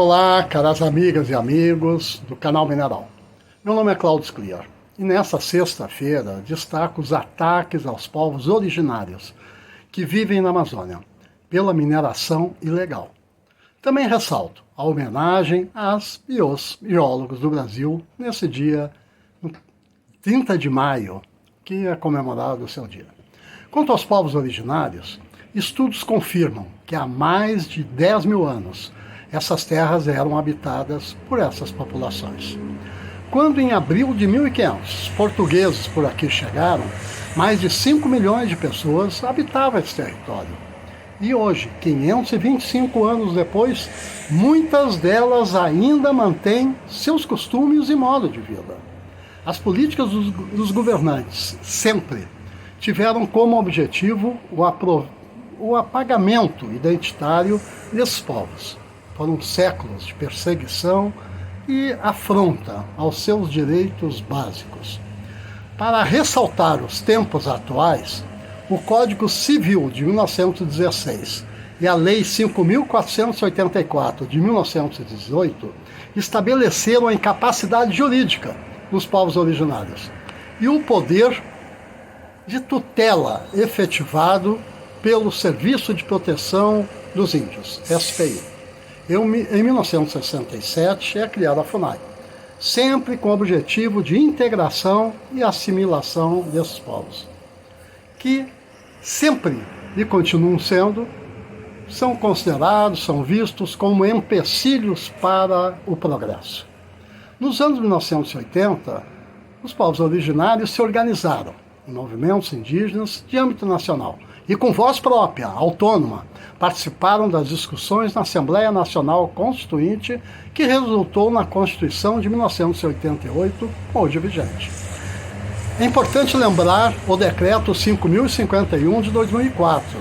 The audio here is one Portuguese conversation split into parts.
Olá, caras amigas e amigos do canal Mineral. Meu nome é Cláudio Scliar e nesta sexta-feira destaco os ataques aos povos originários que vivem na Amazônia pela mineração ilegal. Também ressalto a homenagem às e os biólogos do Brasil nesse dia, 30 de maio, que é comemorado o seu dia. Quanto aos povos originários, estudos confirmam que há mais de 10 mil anos essas terras eram habitadas por essas populações. Quando em abril de 1500 os portugueses por aqui chegaram, mais de 5 milhões de pessoas habitavam esse território. E hoje, 525 anos depois, muitas delas ainda mantêm seus costumes e modo de vida. As políticas dos governantes sempre tiveram como objetivo o apagamento identitário desses povos. Foram séculos de perseguição e afronta aos seus direitos básicos. Para ressaltar os tempos atuais, o Código Civil de 1916 e a Lei 5.484 de 1918 estabeleceram a incapacidade jurídica dos povos originários e o poder de tutela efetivado pelo Serviço de Proteção dos Índios, SPI. Em 1967 é criada a FUNAI, sempre com o objetivo de integração e assimilação desses povos, que sempre e continuam são considerados, são vistos como empecilhos para o progresso. Nos anos 1980, os povos originários se organizaram em movimentos indígenas de âmbito nacional e com voz própria, autônoma, participaram das discussões na Assembleia Nacional Constituinte, que resultou na Constituição de 1988, hoje vigente. É importante lembrar o Decreto 5.051 de 2004,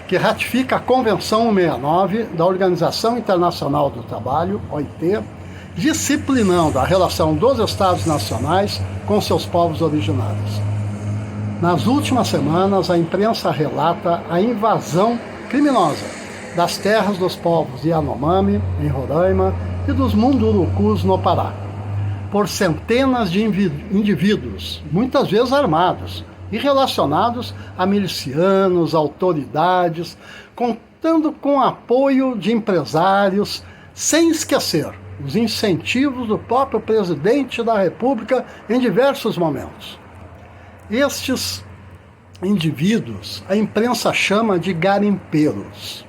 que ratifica a Convenção 169 da Organização Internacional do Trabalho, OIT, disciplinando a relação dos Estados nacionais com seus povos originários. Nas últimas semanas, a imprensa relata a invasão criminosa das terras dos povos Yanomami, em Roraima, e dos Mundurucus, no Pará, por centenas de indivíduos, muitas vezes armados, e relacionados a milicianos, autoridades, contando com apoio de empresários, sem esquecer os incentivos do próprio presidente da República em diversos momentos. Estes indivíduos a imprensa chama de garimpeiros.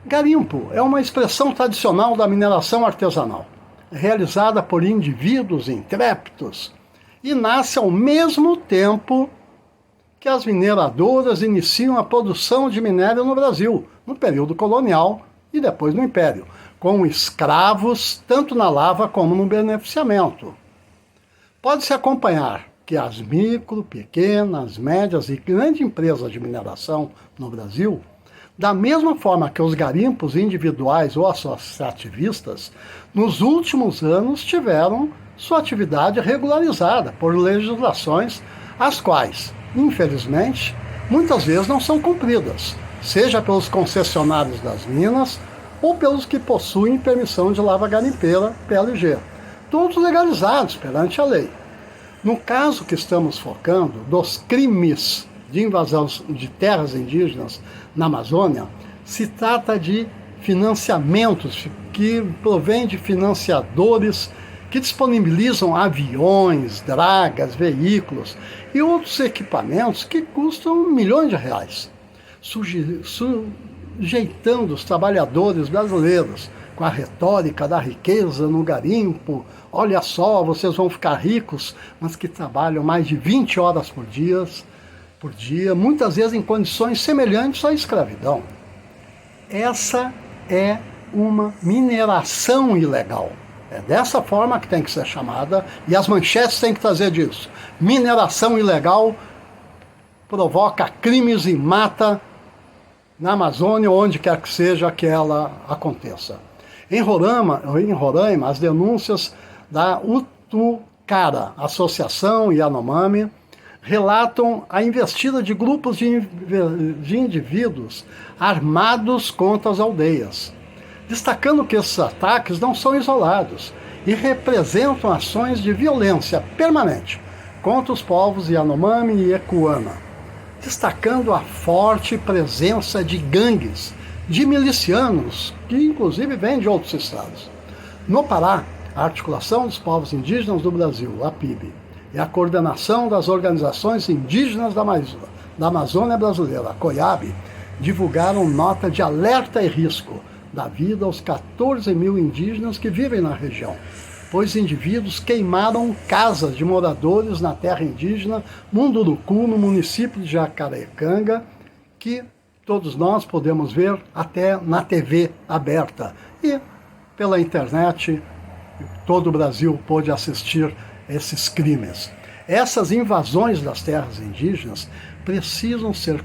Garimpo é uma expressão tradicional da mineração artesanal, realizada por indivíduos intrépidos e nasce ao mesmo tempo que as mineradoras iniciam a produção de minério no Brasil, no período colonial e depois no Império, com escravos tanto na lava como no beneficiamento. Pode-se acompanhar que as micro, pequenas, médias e grandes empresas de mineração no Brasil, da mesma forma que os garimpos individuais ou associativistas, nos últimos anos tiveram sua atividade regularizada por legislações, as quais, infelizmente, muitas vezes não são cumpridas, seja pelos concessionários das minas ou pelos que possuem permissão de lava garimpeira, PLG, todos legalizados perante a lei. No caso que estamos focando, dos crimes de invasão de terras indígenas na Amazônia, se trata de financiamentos que provêm de financiadores que disponibilizam aviões, dragas, veículos e outros equipamentos que custam milhões de reais, sujeitando os trabalhadores brasileiros com a retórica da riqueza no garimpo. Olha só, vocês vão ficar ricos, mas que trabalham mais de 20 horas por dia, muitas vezes em condições semelhantes à escravidão. Essa é uma mineração ilegal. É dessa forma que tem que ser chamada, e as manchetes têm que trazer disso. Mineração ilegal provoca crimes e mata na Amazônia, onde quer que seja que ela aconteça. Em Roraima, as denúncias da Utucara, Associação Yanomami, relatam a investida de grupos de indivíduos armados contra as aldeias, destacando que esses ataques não são isolados e representam ações de violência permanente contra os povos Yanomami e Ecuana, destacando a forte presença de gangues, de milicianos, que inclusive vêm de outros estados. No Pará, a Articulação dos Povos Indígenas do Brasil, a PIB, e a Coordenação das Organizações Indígenas da Amazônia Brasileira, a COIAB, divulgaram nota de alerta e risco da vida aos 14 mil indígenas que vivem na região, pois indivíduos queimaram casas de moradores na terra indígena Munduruku, no município de Jacarecanga, que todos nós podemos ver até na TV aberta e pela internet. Todo o Brasil pôde assistir esses crimes. Essas invasões das terras indígenas precisam ser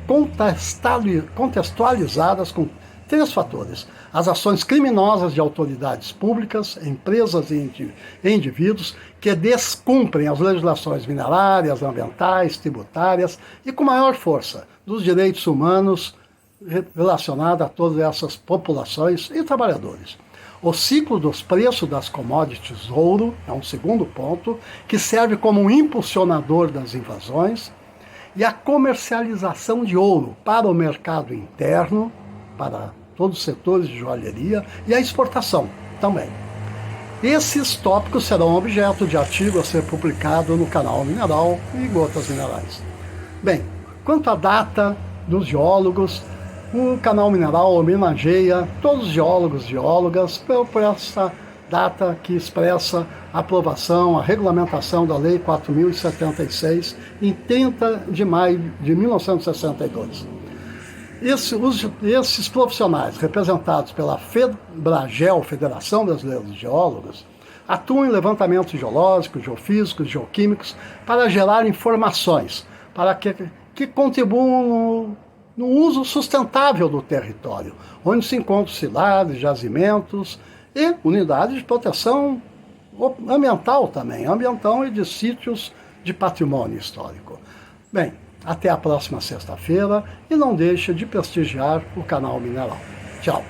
contextualizadas com 3 fatores: as ações criminosas de autoridades públicas, empresas e indivíduos que descumprem as legislações minerárias, ambientais, tributárias e com maior força dos direitos humanos relacionados a todas essas populações e trabalhadores. O ciclo dos preços das commodities ouro é um segundo ponto, que serve como um impulsionador das invasões, e a comercialização de ouro para o mercado interno, para todos os setores de joalheria, e a exportação também. Esses tópicos serão objeto de artigo a ser publicado no canal Mineral e Gotas Minerais. Bem, quanto à data dos geólogos, o canal Mineral homenageia todos os geólogos e geólogas por essa data que expressa a aprovação, a regulamentação da Lei 4.076, em 30 de maio de 1962. Esses profissionais, representados pela FEBRAGEL, Federação Brasileira de Geólogos, atuam em levantamentos geológicos, geofísicos, geoquímicos, para gerar informações, para que contribuam no uso sustentável do território, onde se encontram cidades, jazimentos e unidades de proteção ambiental também, ambiental e de sítios de patrimônio histórico. Bem, até a próxima sexta-feira e não deixe de prestigiar o canal Mineral. Tchau!